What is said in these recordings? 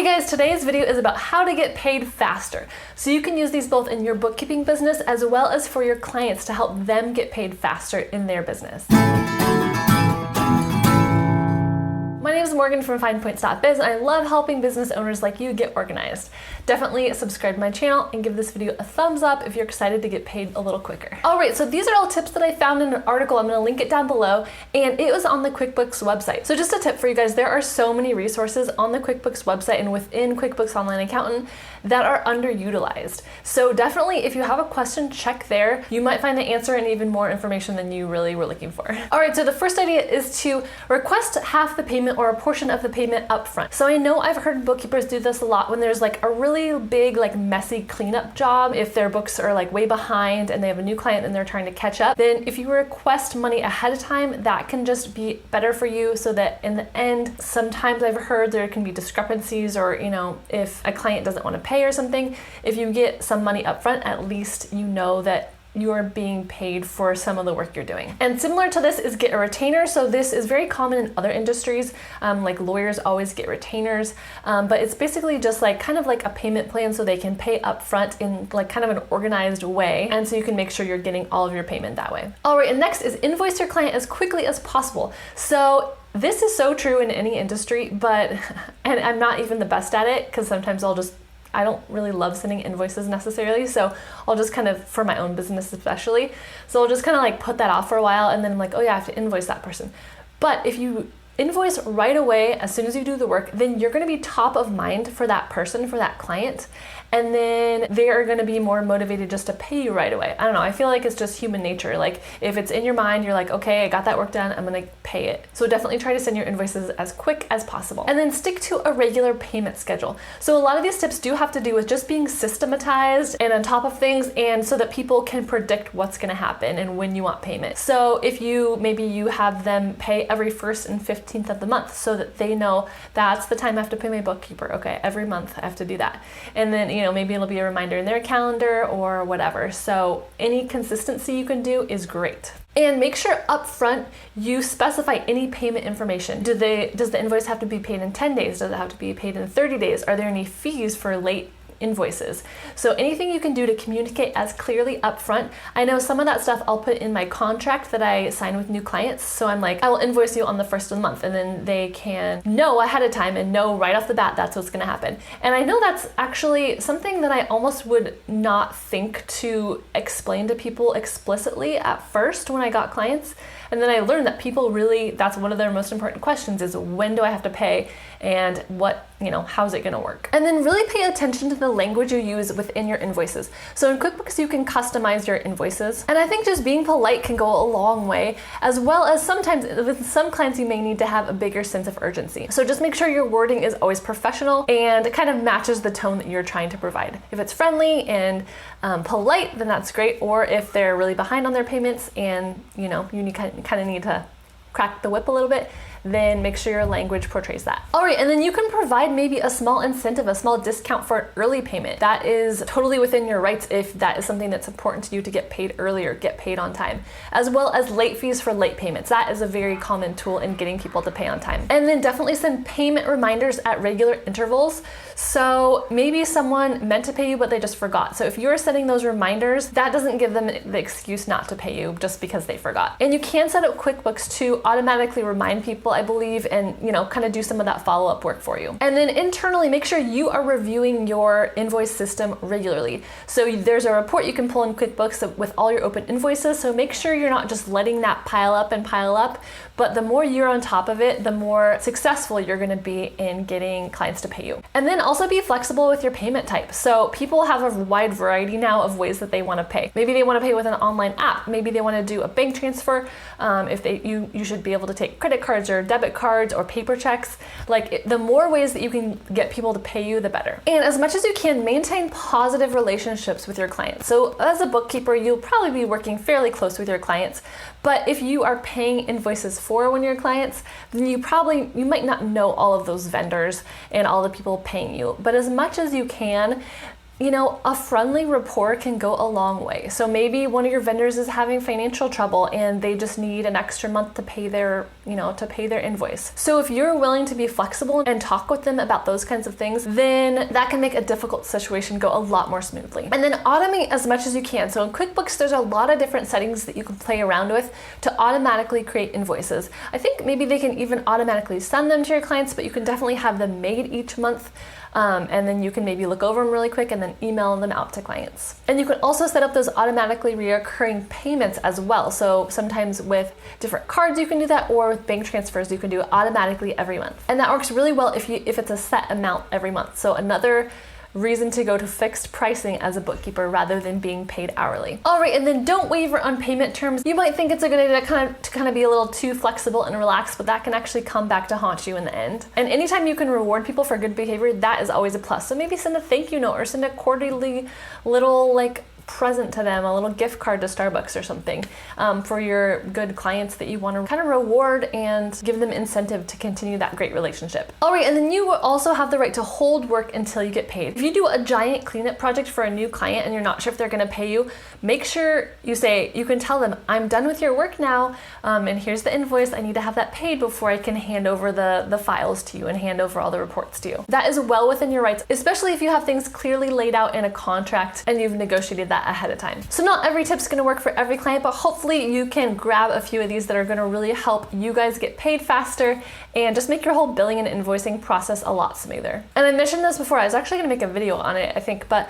guys, today's video is about how to get paid faster. So you can use these both in your bookkeeping business as well as for your clients to help them get paid faster in their business. My name is Morgan from FinePoints.biz, and I love helping business owners like you get organized. Definitely subscribe to my channel and give this video a thumbs up if you're excited to get paid a little quicker. All right, so these are all tips that I found in an article. I'm gonna link it down below, and it was on the QuickBooks website. So just a tip for you guys, there are so many resources on the QuickBooks website and within QuickBooks Online Accountant that are underutilized. So definitely, if you have a question, check there. You might find the answer and even more information than you really were looking for. All right, so the first idea is to request half the payment or a portion of the payment upfront. So I know I've heard bookkeepers do this a lot when there's like a really big, like messy cleanup job. If their books are like way behind and they have a new client and they're trying to catch up, then if you request money ahead of time, that can just be better for you so that in the end, sometimes I've heard there can be discrepancies or, you know, if a client doesn't want to pay or something, if you get some money upfront, at least you know that you are being paid for some of the work you're doing. And similar to this is get a retainer. So this is very common in other industries, like lawyers always get retainers, but it's basically just like kind of like a payment plan so they can pay upfront in like kind of an organized way. And so you can make sure you're getting all of your payment that way. All right, and next is invoice your client as quickly as possible. So this is so true in any industry, but, and I'm not even the best at it because sometimes I don't really love sending invoices necessarily, so I'll just kind of, for my own business especially, so I'll just kind of like put that off for a while and then I'm like, oh yeah, I have to invoice that person. But if you invoice right away as soon as you do the work, then you're gonna be top of mind for that person, for that client, and then they are gonna be more motivated just to pay you right away. I don't know, I feel like it's just human nature. Like if it's in your mind, you're like, okay, I got that work done, I'm gonna pay it. So definitely try to send your invoices as quick as possible. And then stick to a regular payment schedule. So a lot of these tips do have to do with just being systematized and on top of things, and so that people can predict what's gonna happen and when you want payment. So if maybe you have them pay every 1st and 15th of the month so that they know that's the time I have to pay my bookkeeper. Okay, every month I have to do that. And then, you know, maybe it'll be a reminder in their calendar or whatever. So any consistency you can do is great. And make sure up front you specify any payment information. Does the invoice have to be paid in 10 days? Does it have to be paid in 30 days? Are there any fees for late invoices? So anything you can do to communicate as clearly up front. I know some of that stuff I'll put in my contract that I sign with new clients. So I'm like, I will invoice you on the 1st of the month, and then they can know ahead of time and know right off the bat that's what's gonna happen. And I know that's actually something that I almost would not think to explain to people explicitly at first when I got clients. And then I learned that people really, that's one of their most important questions is when do I have to pay and what, you know, how's it gonna work? And then really pay attention to the language you use within your invoices. So in QuickBooks, you can customize your invoices. And I think just being polite can go a long way, as well as sometimes with some clients, you may need to have a bigger sense of urgency. So just make sure your wording is always professional and it kind of matches the tone that you're trying to provide. If it's friendly and polite, then that's great. Or if they're really behind on their payments and, you know, you kind of need to crack the whip a little bit, then make sure your language portrays that. All right, and then you can provide maybe a small incentive, a small discount for an early payment. That is totally within your rights if that is something that's important to you to get paid earlier, get paid on time, as well as late fees for late payments. That is a very common tool in getting people to pay on time. And then definitely send payment reminders at regular intervals. So maybe someone meant to pay you, but they just forgot. So if you're sending those reminders, that doesn't give them the excuse not to pay you just because they forgot. And you can set up QuickBooks to automatically remind people, I believe, and, you know, kind of do some of that follow-up work for you. And then internally, make sure you are reviewing your invoice system regularly. So there's a report you can pull in QuickBooks with all your open invoices. So make sure you're not just letting that pile up, but the more you're on top of it, the more successful you're gonna be in getting clients to pay you. And then also be flexible with your payment type. So people have a wide variety now of ways that they wanna pay. Maybe they wanna pay with an online app. Maybe they wanna do a bank transfer. You should be able to take credit cards or debit cards or paper checks. Like the more ways that you can get people to pay you, the better. And as much as you can, maintain positive relationships with your clients. So as a bookkeeper, you'll probably be working fairly close with your clients, but if you are paying invoices for one of your clients, then you might not know all of those vendors and all the people paying you. But as much as you can, you know, a friendly rapport can go a long way. So maybe one of your vendors is having financial trouble and they just need an extra month to pay their, to pay their invoice. So if you're willing to be flexible and talk with them about those kinds of things, then that can make a difficult situation go a lot more smoothly. And then automate as much as you can. So in QuickBooks, there's a lot of different settings that you can play around with to automatically create invoices. I think maybe they can even automatically send them to your clients, but you can definitely have them made each month. And then you can maybe look over them really quick and then email them out to clients. And you can also set up those automatically reoccurring payments as well. So sometimes with different cards you can do that, or with bank transfers you can do it automatically every month. And that works really well if it's a set amount every month. So another reason to go to fixed pricing as a bookkeeper rather than being paid hourly. All right, and then don't waver on payment terms. You might think it's a good idea to kind of be a little too flexible and relaxed, but that can actually come back to haunt you in the end. And anytime you can reward people for good behavior, that is always a plus. So maybe send a thank you note or send a quarterly little present to them, a little gift card to Starbucks or something, for your good clients that you want to kind of reward and give them incentive to continue that great relationship. All right, and then you will also have the right to hold work until you get paid. If you do a giant cleanup project for a new client and you're not sure if they're going to pay you, make sure you can tell them, I'm done with your work now, and here's the invoice. I need to have that paid before I can hand over the files to you and hand over all the reports to you. That is well within your rights, especially if you have things clearly laid out in a contract and you've negotiated that ahead of time. So not every tip's going to work for every client, but hopefully you can grab a few of these that are going to really help you guys get paid faster and just make your whole billing and invoicing process a lot smoother. And I mentioned this before, I was actually going to make a video on it, I think, but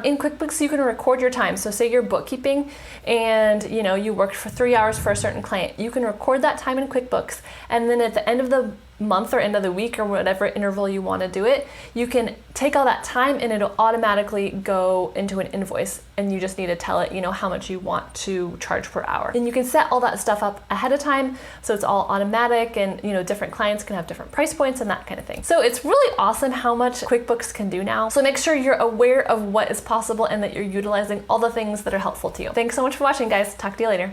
in QuickBooks you can record your time. So say you're bookkeeping and you worked for 3 hours for a certain client. You can record that time in QuickBooks, and then at the end of the month or end of the week or whatever interval you want to do it, you can take all that time and it'll automatically go into an invoice, and you just need to tell it how much you want to charge per hour. And you can set all that stuff up ahead of time so it's all automatic, and different clients can have different price points and that kind of thing. So it's really awesome how much QuickBooks can do now. So make sure you're aware of what is possible and that you're utilizing all the things that are helpful to you. Thanks so much for watching, guys. Talk to you later.